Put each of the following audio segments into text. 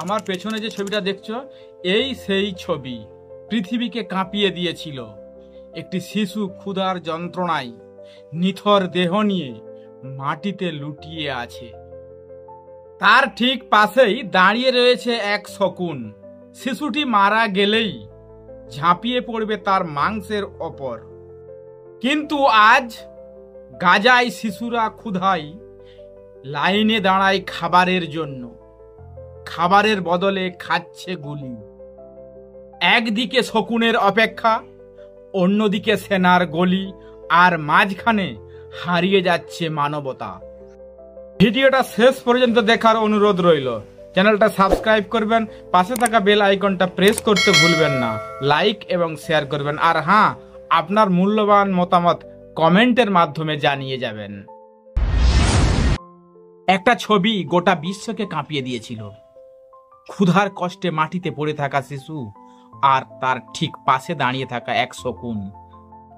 আমার পেছনে যে ছবিটা দেখছো এই সেই ছবি পৃথিবীকে কাঁপিয়ে দিয়েছিল। একটি শিশু ক্ষুধার যন্ত্রণায় নিথর দেহ নিয়ে মাটিতে লুটিয়ে আছে। তার ঠিক পাশেই দাঁড়িয়ে রয়েছে এক শকুন। শিশুটি মারা গেলেই ঝাঁপিয়ে পড়বে তার মাংসের ওপর। কিন্তু আজ গাজায় শিশুরা ক্ষুধায় লাইনে দাঁড়ায় খাবারের জন্য। খাবারের বদলে খাচ্ছে গুলি। একদিকে শকুনের অপেক্ষা, অন্যদিকে সেনার গলি, আর মাঝখানে হারিয়ে যাচ্ছে মানবতা। ভিডিওটা শেষ পর্যন্ত দেখার অনুরোধ রইল। চ্যানেলটা সাবস্ক্রাইব করবেন, পাশে থাকা বেল আইকনটা প্রেস করতে ভুলবেন না। লাইক এবং শেয়ার করবেন, আর হ্যাঁ, আপনার মূল্যবান মতামত কমেন্টের মাধ্যমে জানিয়ে যাবেন। একটা ছবি গোটা বিশ্বকে কাঁপিয়ে দিয়েছিল। ক্ষুধার কষ্টে মাটিতে পড়ে থাকা শিশু আর তার ঠিক পাশে দাঁড়িয়ে থাকা এক শকুন।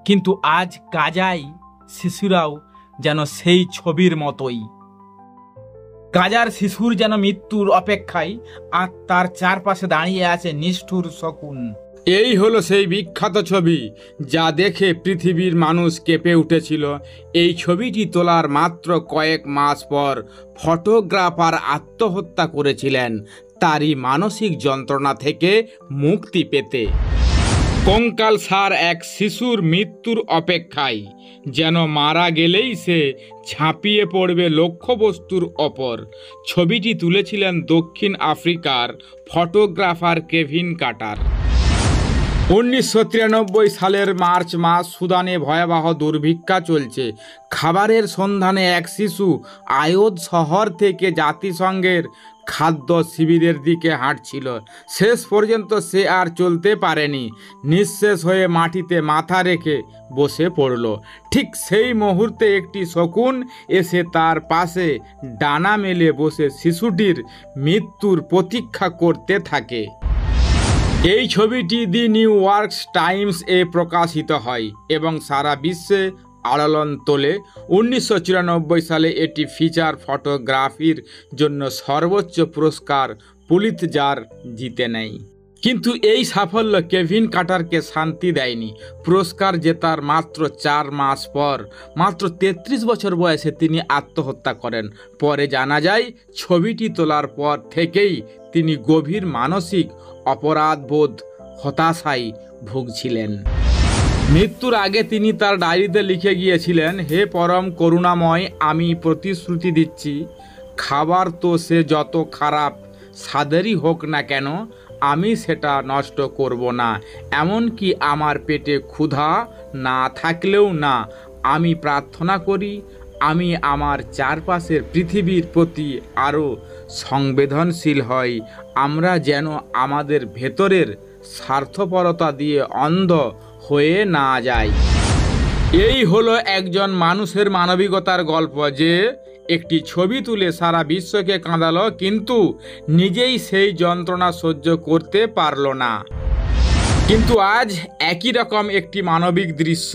কিন্তু আজ গাজায় শিশুরাও যেন সেই ছবির মতোই। গাজার শিশুর যেন মৃত্যুর অপেক্ষায়, আর তার চারপাশে দাঁড়িয়ে আছে নিষ্ঠুর শকুন। এই হলো সেই বিখ্যাত ছবি যা দেখে পৃথিবীর মানুষ কেঁপে উঠেছিল। এই ছবিটি তোলার মাত্র কয়েক মাস পর ফটোগ্রাফার আত্মহত্যা করেছিলেন তারই মানসিক যন্ত্রণা থেকে মুক্তি পেতে। কঙ্কালসার এক শিশুর মৃত্যুর অপেক্ষায়, যেন মারা গেলেই সে ঝাঁপিয়ে পড়বে লক্ষ্যবস্তুর ওপর। ছবিটি তুলেছিলেন দক্ষিণ আফ্রিকার ফটোগ্রাফার কেভিন কাটার। 1993 সালের মার্চ মাস সুদানে ভয়াবহ দুর্ভিক্ষ চলছে। খাবারের সন্ধানে এক শিশু আয়োদ শহর থেকে জাতিসংঘের খাদ্য শিবিরের দিকে হাঁটছিল। শেষ পর্যন্ত সে আর চলতে পারেনি, নিঃশেষ হয়ে মাটিতে মাথা রেখে বসে পড়ল। ঠিক সেই মুহূর্তে একটি শকুন এসে তার পাশে ডানা মেলে বসে শিশুটির মৃত্যুর প্রতীক্ষা করতে থাকে। এই ছবিটি দি নিউ ইয়র্ক টাইমস এ প্রকাশিত হয় এবং সারা বিশ্বে আলোড়ন তোলে। 1994 সালে এটি ফিচার ফটোগ্রাফির জন্য সর্বোচ্চ পুরস্কার পুলিৎজার জিতে নেয়। কিন্তু এই সাফল্য কেভিন কাটারকে শান্তি দেয়নি। পুরস্কার জেতার মাত্র 4 মাস পর, মাত্র 33 বছর বয়সে তিনি আত্মহত্যা করেন। পরে জানা যায় ছবিটি তোলার পর থেকেই তিনি গভীর মানসিক অপরাধবোধ, হতাশায় ভুগছিলেন। মৃত্যুর আগে তিনি তার ডায়েরিতে লিখে গিয়েছিলেন, হে পরম করুণাময়, আমি প্রতিশ্রুতি দিচ্ছি, খাবার তো সে যত খারাপ স্বাদেরই হোক না কেন, আমি সেটা নষ্ট করব না। এমনকি আমার পেটে ক্ষুধা না থাকলেও না। আমি প্রার্থনা করি আমি আমার চারপাশের পৃথিবীর প্রতি আরও সংবেদনশীল হই। আমরা যেন আমাদের ভেতরের স্বার্থপরতা দিয়ে অন্ধ হয়ে না যাই। এই হলো একজন মানুষের মানবিকতার গল্প, যে একটি ছবি তুলে সারা বিশ্বকে কাঁদালো, কিন্তু নিজেই সেই যন্ত্রণা সহ্য করতে পারল না। কিন্তু আজ একই রকম একটি মানবিক দৃশ্য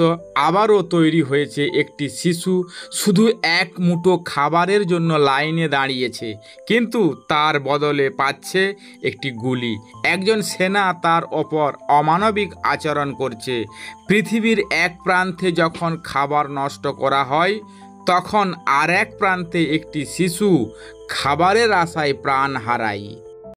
আবারও তৈরি হয়েছে। একটি শিশু শুধু এক মুঠো খাবারের জন্য লাইনে দাঁড়িয়েছে, কিন্তু তার বদলে পাচ্ছে একটি গুলি। একজন সেনা তার ওপর অমানবিক আচরণ করছে। পৃথিবীর এক প্রান্তে যখন খাবার নষ্ট করা হয়, তখন আর এক প্রান্তে একটি শিশু খাবারের আশায় প্রাণ হারায়।